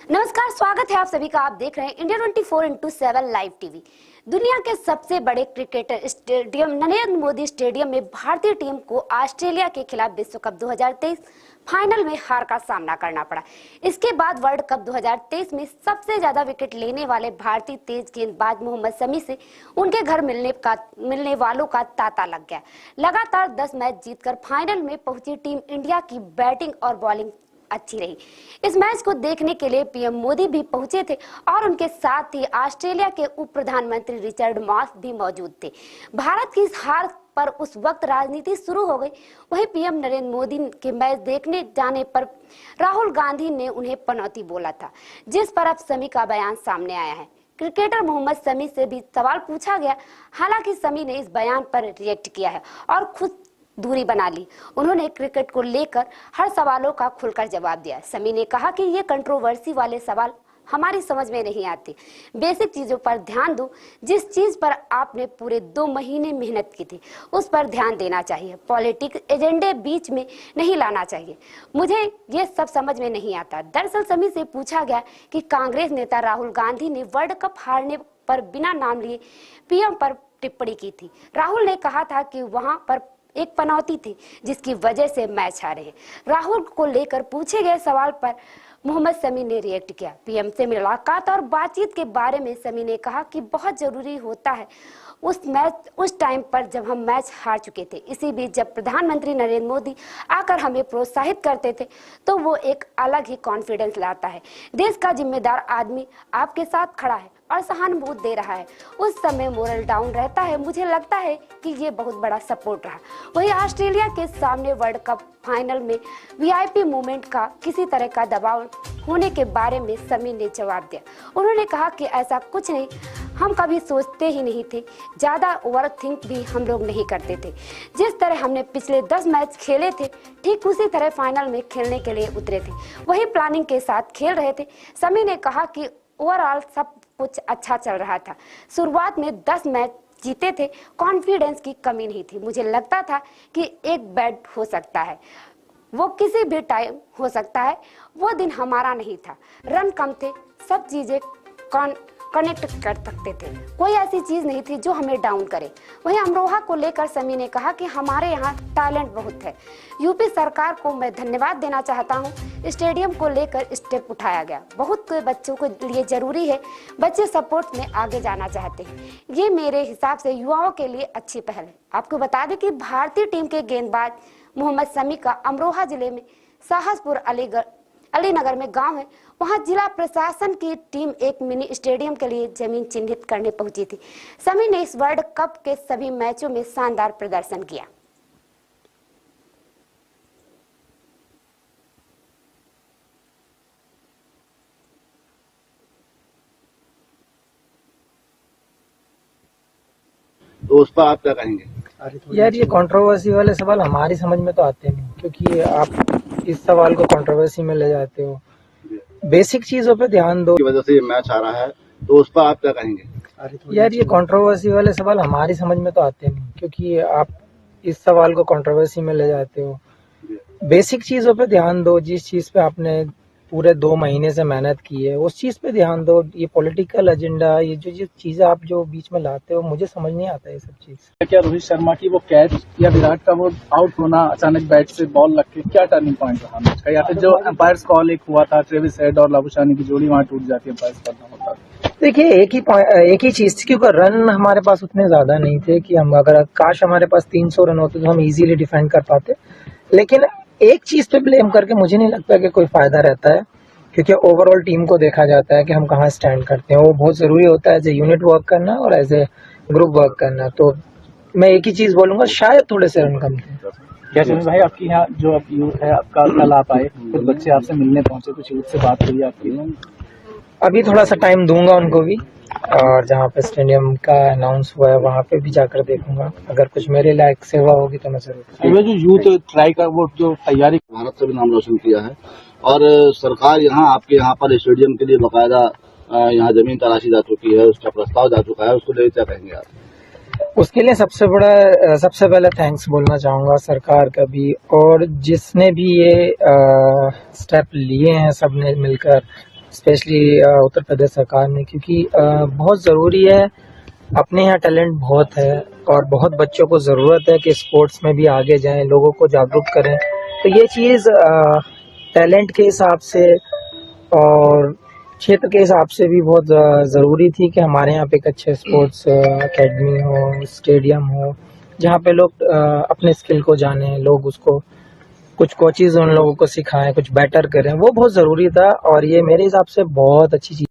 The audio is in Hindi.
नमस्कार, स्वागत है आप सभी का। आप देख रहे हैं इंडिया 24/7 लाइव टीवी। दुनिया के सबसे बड़े cricket stadium Narendra Modi stadium में भारतीय टीम को ऑस्ट्रेलिया के खिलाफ विश्व कप 2023 फाइनल में हार का सामना करना पड़ा। इसके बाद वर्ल्ड कप 2023 में सबसे ज्यादा विकेट लेने वाले भारतीय तेज गेंदबाज मोहम्मद शमी से उनके घर मिलने वालों का तांता लग गया। लगातार 10 मैच जीतकर फाइनल में पहुंची टीम इंडिया की बैटिंग और बॉलिंग अच्छी रही। इस मैच को देखने के लिए पीएम मोदी भी पहुंचे थे और उनके साथ ही ऑस्ट्रेलिया के उप प्रधानमंत्री रिचर्ड मार्श भी मौजूद थे। भारत की इस हार पर उस वक्त राजनीति शुरू हो गई। वहीं पीएम नरेंद्र मोदी के मैच देखने जाने पर राहुल गांधी ने उन्हें पनौती बोला था, जिस पर अब शमी का बयान सामने आया है। क्रिकेटर मोहम्मद शमी से भी सवाल पूछा गया, हालांकि शमी ने इस बयान पर रिएक्ट किया है और खुद दूरी बना ली। उन्होंने क्रिकेट को लेकर हर सवालों का खुलकर जवाब दिया। शमी ने कहा कि ये कंट्रोवर्सी वाले सवाल हमारी समझ में नहीं आते। बेसिक चीजों पर ध्यान दो। जिस चीज पर आपने पूरे 2 महीने मेहनत की थी उस पर ध्यान देना चाहिए। पॉलिटिक्स एजेंडे बीच में नहीं लाना चाहिए। मुझे ये सब समझ में नहीं आता। दरअसल शमी से पूछा गया कि कांग्रेस नेता राहुल गांधी ने वर्ल्ड कप हारने पर बिना नाम लिए पीएम पर टिप्पणी की थी। राहुल ने कहा था कि वहां पर एक पनौती थी जिसकी वजह से मैच हारे हैं। राहुल को लेकर पूछे गए सवाल पर मोहम्मद शमी ने रिएक्ट किया। पीएम से मुलाकात और बातचीत के बारे में शमी ने कहा कि बहुत जरूरी होता है उस टाइम पर जब हम मैच हार चुके थे। इसी बीच जब प्रधानमंत्री नरेंद्र मोदी आकर हमें प्रोत्साहित करते थे तो वो एक अलग ही कॉन्फिडेंस लाता है। देश का जिम्मेदार आदमी आपके साथ खड़ा है और सहानुभूति दे रहा है। उस समय मोरल डाउन रहता है। मुझे लगता है कि ये बहुत बड़ा सपोर्ट रहा। वही ऑस्ट्रेलिया के सामने वर्ल्ड कप फाइनल में वीआईपी मूवमेंट का किसी तरह का दबाव होने के बारे में शमी ने जवाब दिया। उन्होंने कहा कि ऐसा कुछ नहीं, हम कभी सोचते ही नहीं थे। ज्यादा ओवर थिंक भी हम लोग नहीं करते थे। जिस तरह हमने पिछले 10 मैच खेले थे ठीक उसी तरह फाइनल में खेलने के लिए उतरे थे। वही प्लानिंग के साथ खेल रहे थे। शमी ने कहा कि ओवरऑल सब कुछ अच्छा चल रहा था। शुरुआत में 10 मैच जीते थे। कॉन्फिडेंस की कमी नहीं थी। मुझे लगता था कि एक बैट हो सकता है, वो किसी भी टाइम हो सकता है। वो दिन हमारा नहीं था। रन कम थे, सब चीजें कनेक्ट कर सकते थे। कोई ऐसी चीज नहीं थी जो हमें डाउन करे। वहीं अमरोहा को लेकर शमी ने कहा कि हमारे यहाँ टैलेंट बहुत है। यूपी सरकार को मैं धन्यवाद देना चाहता हूँ। स्टेडियम को लेकर स्टेप उठाया गया। बहुत से बच्चों के लिए जरूरी है। बच्चे सपोर्ट में आगे जाना चाहते हैं। ये मेरे हिसाब से युवाओं के लिए अच्छी पहल है। आपको बता दें कि भारतीय टीम के गेंदबाज मोहम्मद शमी का अमरोहा जिले में साहसपुर अलीनगर में गांव है। वहां जिला प्रशासन की टीम एक मिनी स्टेडियम के लिए जमीन चिन्हित करने पहुंची थी। शमी ने इस वर्ल्ड कप के सभी मैचों में शानदार प्रदर्शन किया। तो उस पर आप क्या कहेंगे? यार, ये कंट्रोवर्सी वाले सवाल हमारी समझ में तो आते नहीं, क्योंकि आप इस सवाल को कंट्रोवर्सी में ले जाते हो। बेसिक चीजों पे ध्यान दो। की वजह से ये मैच आ रहा है, तो उस पर आप क्या कहेंगे? यार, ये कंट्रोवर्सी वाले सवाल हमारी समझ में तो आते नहीं, क्योंकि आप इस सवाल को कंट्रोवर्सी में ले जाते हो। बेसिक चीजों पे ध्यान दो। जिस चीज पे आपने पूरे 2 महीने से मेहनत की है उस चीज पे ध्यान दो। ये पॉलिटिकल एजेंडा, ये जो चीजें आप जो बीच में लाते हो, मुझे समझ नहीं आता ये सब चीज। क्या रोहित शर्मा की वो कैच या विराट का वो आउट होना अचानक बैट से बॉल लग के, क्या टर्निंग पॉइंट रहा मैच का? या फिर जो एम्पायर्स कॉल एक हुआ था, ट्रेविस हेड और लाबुशानी की जोड़ी वहां टूट जाती है, एम्पायर्स करना होता है। देखिए, एक ही चीज थी, क्योंकि रन हमारे पास उतने ज्यादा नहीं थे कि हम, अगर काश हमारे पास 300 रन होते तो हम इजीली डिफेंड कर पाते। लेकिन एक चीज पे ब्लेम करके मुझे नहीं लगता कि कोई फायदा रहता है, क्योंकि ओवरऑल टीम को देखा जाता है कि हम कहाँ स्टैंड करते हैं। वो बहुत जरूरी होता है एज ए यूनिट वर्क करना और एज ए ग्रुप वर्क करना। तो मैं एक ही चीज बोलूंगा, शायद थोड़े से रन कम थे। क्या चंद्र भाई, आपकी यहाँ जो अब यूथ है आपका, कल आप आए, कुछ बच्चे आपसे मिलने पहुंचे, कुछ यूथ से बात हुई आपकी? अभी थोड़ा सा टाइम दूंगा उनको भी, और जहाँ पे स्टेडियम का अनाउंस हुआ है वहाँ पे भी जाकर देखूंगा। अगर कुछ मेरे लायक सेवा होगी तो मैं जरूर। जो यूथ ट्राई का वो जो तैयारी, भारत से भी नाम रोशन किया है और सरकार यहाँ आपके यहाँ पर स्टेडियम के लिए बाकायदा यहाँ जमीन तलाशी जा चुकी है, उसका प्रस्ताव जा चुका है, उसको लेकर क्या कहेंगे आप? उसके लिए सबसे पहले थैंक्स बोलना चाहूँगा सरकार का भी, और जिसने भी ये स्टेप लिए हैं सबने मिलकर, स्पेशली उत्तर प्रदेश सरकार ने, क्योंकि बहुत ज़रूरी है। अपने यहाँ टैलेंट बहुत है और बहुत बच्चों को ज़रूरत है कि स्पोर्ट्स में भी आगे जाएं, लोगों को जागरूक करें। तो ये चीज़ टैलेंट के हिसाब से और क्षेत्र के हिसाब से भी बहुत ज़रूरी थी कि हमारे यहाँ पे एक अच्छे स्पोर्ट्स एकेडमी हो, स्टेडियम हो, जहाँ पे लोग अपने स्किल को जानें, लोग उसको कुछ कोचेज उन लोगों को सिखाएं, कुछ बेटर करें। वो बहुत ज़रूरी था और ये मेरे हिसाब से बहुत अच्छी चीज़